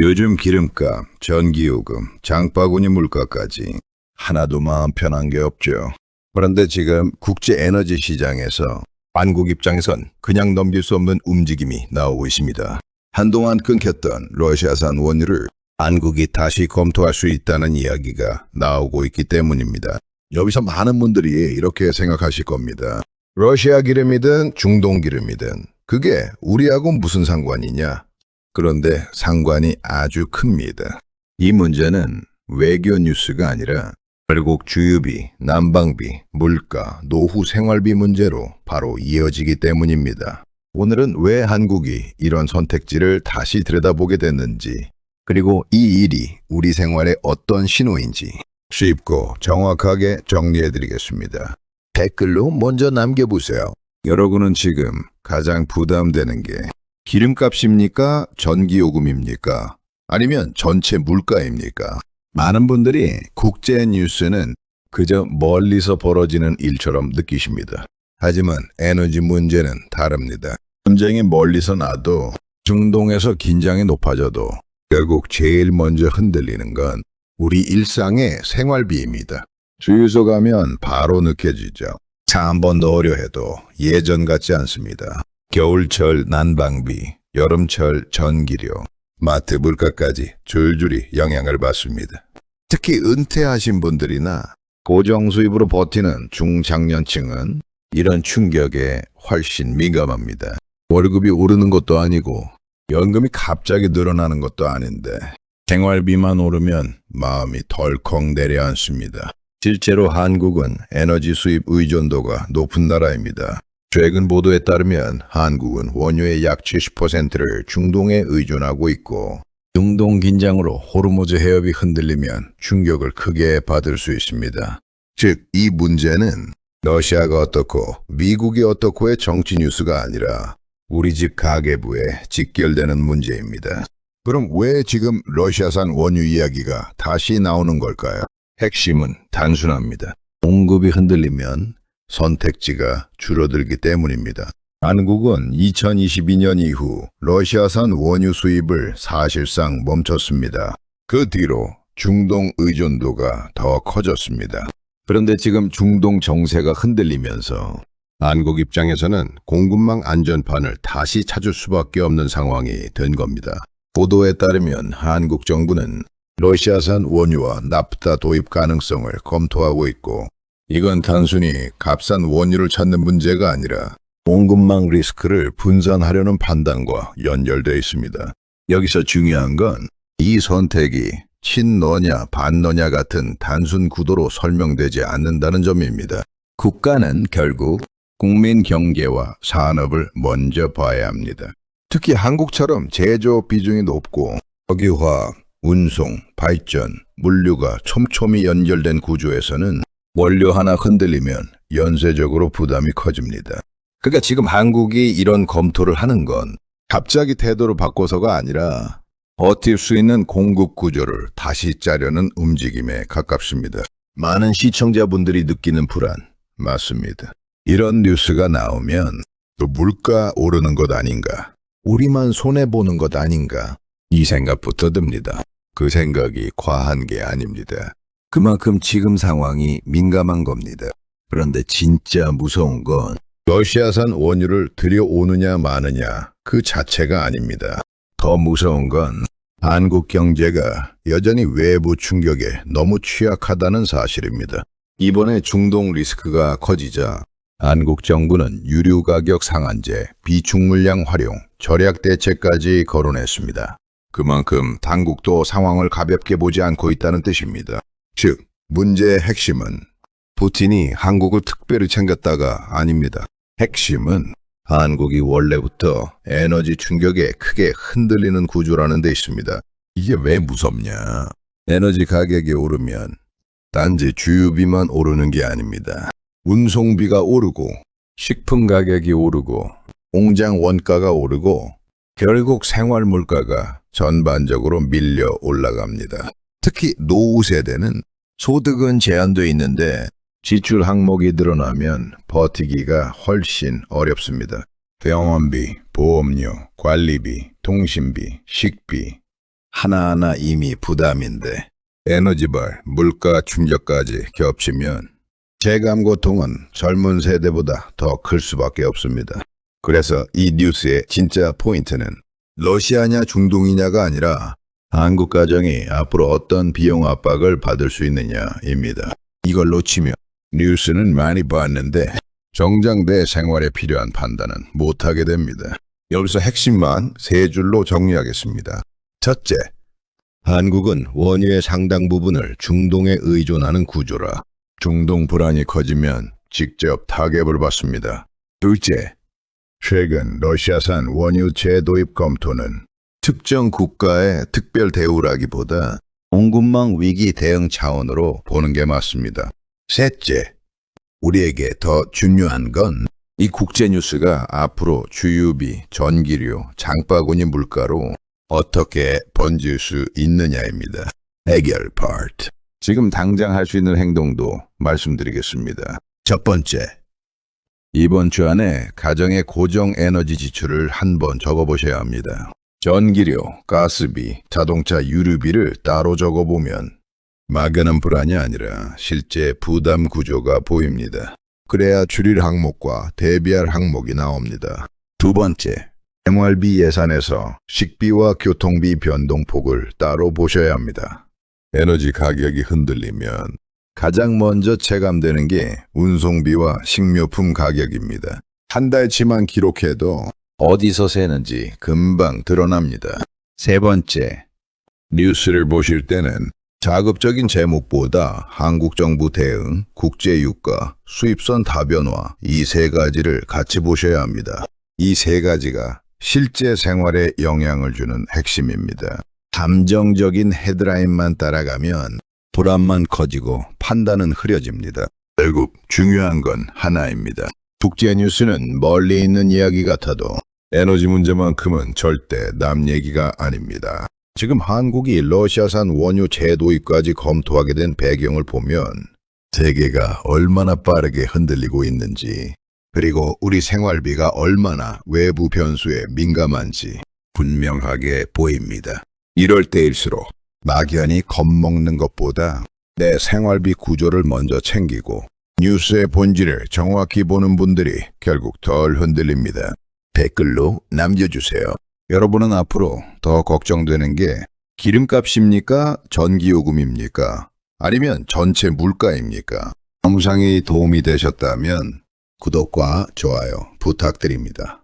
요즘 기름값, 전기요금, 장바구니 물가까지 하나도 마음 편한 게 없죠. 그런데 지금 국제 에너지 시장에서 한국 입장에선 그냥 넘길 수 없는 움직임이 나오고 있습니다. 한동안 끊겼던 러시아산 원유를 한국이 다시 검토할 수 있다는 이야기가 나오고 있기 때문입니다. 여기서 많은 분들이 이렇게 생각하실 겁니다. 러시아 기름이든 중동 기름이든 그게 우리하고 무슨 상관이냐? 그런데 상관이 아주 큽니다. 이 문제는 외교 뉴스가 아니라 결국 주유비, 난방비, 물가, 노후 생활비 문제로 바로 이어지기 때문입니다. 오늘은 왜 한국이 이런 선택지를 다시 들여다보게 됐는지, 그리고 이 일이 우리 생활에 어떤 신호인지 쉽고 정확하게 정리해드리겠습니다. 댓글로 먼저 남겨보세요. 여러분은 지금 가장 부담되는 게 기름값입니까? 전기요금입니까? 아니면 전체 물가입니까? 많은 분들이 국제 뉴스는 그저 멀리서 벌어지는 일처럼 느끼십니다. 하지만 에너지 문제는 다릅니다. 전쟁이 멀리서 나도 중동에서 긴장이 높아져도 결국 제일 먼저 흔들리는 건 우리 일상의 생활비입니다. 주유소 가면 바로 느껴지죠. 차 한 번 넣으려 해도 예전 같지 않습니다. 겨울철 난방비, 여름철 전기료, 마트 물가까지 줄줄이 영향을 받습니다. 특히 은퇴하신 분들이나 고정 수입으로 버티는 중장년층은 이런 충격에 훨씬 민감합니다. 월급이 오르는 것도 아니고 연금이 갑자기 늘어나는 것도 아닌데 생활비만 오르면 마음이 덜컥 내려앉습니다. 실제로 한국은 에너지 수입 의존도가 높은 나라입니다. 최근 보도에 따르면 한국은 원유의 약 70%를 중동에 의존하고 있고 중동 긴장으로 호르무즈 해협이 흔들리면 충격을 크게 받을 수 있습니다. 즉, 이 문제는 러시아가 어떻고 미국이 어떻고의 정치 뉴스가 아니라 우리 집 가계부에 직결되는 문제입니다. 그럼 왜 지금 러시아산 원유 이야기가 다시 나오는 걸까요? 핵심은 단순합니다. 공급이 흔들리면 선택지가 줄어들기 때문입니다. 한국은 2022년 이후 러시아산 원유 수입을 사실상 멈췄습니다. 그 뒤로 중동 의존도가 더 커졌습니다. 그런데 지금 중동 정세가 흔들리면서 한국 입장에서는 공급망 안전판을 다시 찾을 수밖에 없는 상황이 된 겁니다. 보도에 따르면 한국 정부는 러시아산 원유와 나프타 도입 가능성을 검토하고 있고 이건 단순히 값싼 원유를 찾는 문제가 아니라 공급망 리스크를 분산하려는 판단과 연결되어 있습니다. 여기서 중요한 건 이 선택이 친러냐 반러냐 같은 단순 구도로 설명되지 않는다는 점입니다. 국가는 결국 국민 경제와 산업을 먼저 봐야 합니다. 특히 한국처럼 제조 비중이 높고 석유화학, 운송, 발전, 물류가 촘촘히 연결된 구조에서는 원료 하나 흔들리면 연쇄적으로 부담이 커집니다. 그러니까 지금 한국이 이런 검토를 하는 건 갑자기 태도를 바꿔서가 아니라 버틸 수 있는 공급 구조를 다시 짜려는 움직임에 가깝습니다. 많은 시청자분들이 느끼는 불안, 맞습니다. 이런 뉴스가 나오면 또 물가 오르는 것 아닌가, 우리만 손해보는 것 아닌가 이 생각부터 듭니다. 그 생각이 과한 게 아닙니다. 그만큼 지금 상황이 민감한 겁니다. 그런데 진짜 무서운 건 러시아산 원유를 들여오느냐 마느냐 그 자체가 아닙니다. 더 무서운 건 한국 경제가 여전히 외부 충격에 너무 취약하다는 사실입니다. 이번에 중동 리스크가 커지자 한국 정부는 유류 가격 상한제, 비축 물량 활용, 절약 대책까지 거론했습니다. 그만큼 당국도 상황을 가볍게 보지 않고 있다는 뜻입니다. 즉, 문제의 핵심은 푸틴이 한국을 특별히 챙겼다가 아닙니다. 핵심은 한국이 원래부터 에너지 충격에 크게 흔들리는 구조라는 데 있습니다. 이게 왜 무섭냐? 에너지 가격이 오르면 단지 주유비만 오르는 게 아닙니다. 운송비가 오르고, 식품 가격이 오르고, 공장 원가가 오르고, 결국 생활 물가가 전반적으로 밀려 올라갑니다. 특히 노후 세대는 소득은 제한돼 있는데 지출 항목이 늘어나면 버티기가 훨씬 어렵습니다. 병원비, 보험료, 관리비, 통신비, 식비, 하나하나 이미 부담인데 에너지발, 물가 충격까지 겹치면 체감 고통은 젊은 세대보다 더 클 수밖에 없습니다. 그래서 이 뉴스의 진짜 포인트는 러시아냐 중동이냐가 아니라 한국 가정이 앞으로 어떤 비용 압박을 받을 수 있느냐입니다. 이걸 놓치면 뉴스는 많이 봤는데 정작 내 생활에 필요한 판단은 못하게 됩니다. 여기서 핵심만 세 줄로 정리하겠습니다. 첫째, 한국은 원유의 상당 부분을 중동에 의존하는 구조라 중동 불안이 커지면 직접 타격을 받습니다. 둘째, 최근 러시아산 원유 재도입 검토는 특정 국가의 특별 대우라기보다 공급망 위기 대응 차원으로 보는 게 맞습니다. 셋째, 우리에게 더 중요한 건 이 국제 뉴스가 앞으로 주유비, 전기료, 장바구니 물가로 어떻게 번질 수 있느냐입니다. 해결 파트. 지금 당장 할 수 있는 행동도 말씀드리겠습니다. 첫 번째, 이번 주 안에 가정의 고정 에너지 지출을 한번 적어보셔야 합니다. 전기료, 가스비, 자동차 유류비를 따로 적어보면 막연한 불안이 아니라 실제 부담 구조가 보입니다. 그래야 줄일 항목과 대비할 항목이 나옵니다. 두 번째, 생활비 예산에서 식비와 교통비 변동폭을 따로 보셔야 합니다. 에너지 가격이 흔들리면 가장 먼저 체감되는 게 운송비와 식료품 가격입니다. 한 달치만 기록해도 어디서 새는지 금방 드러납니다. 세 번째, 뉴스를 보실 때는 자극적인 제목보다 한국 정부 대응, 국제 유가, 수입선 다변화 이 세 가지를 같이 보셔야 합니다. 이 세 가지가 실제 생활에 영향을 주는 핵심입니다. 감정적인 헤드라인만 따라가면 불안만 커지고 판단은 흐려집니다. 결국 중요한 건 하나입니다. 국제 뉴스는 멀리 있는 이야기 같아도 에너지 문제만큼은 절대 남 얘기가 아닙니다. 지금 한국이 러시아산 원유 재도입까지 검토하게 된 배경을 보면 세계가 얼마나 빠르게 흔들리고 있는지, 그리고 우리 생활비가 얼마나 외부 변수에 민감한지 분명하게 보입니다. 이럴 때일수록 막연히 겁먹는 것보다 내 생활비 구조를 먼저 챙기고 뉴스의 본질을 정확히 보는 분들이 결국 덜 흔들립니다. 댓글로 남겨주세요. 여러분은 앞으로 더 걱정되는 게 기름값입니까? 전기요금입니까? 아니면 전체 물가입니까? 영상이 도움이 되셨다면 구독과 좋아요 부탁드립니다.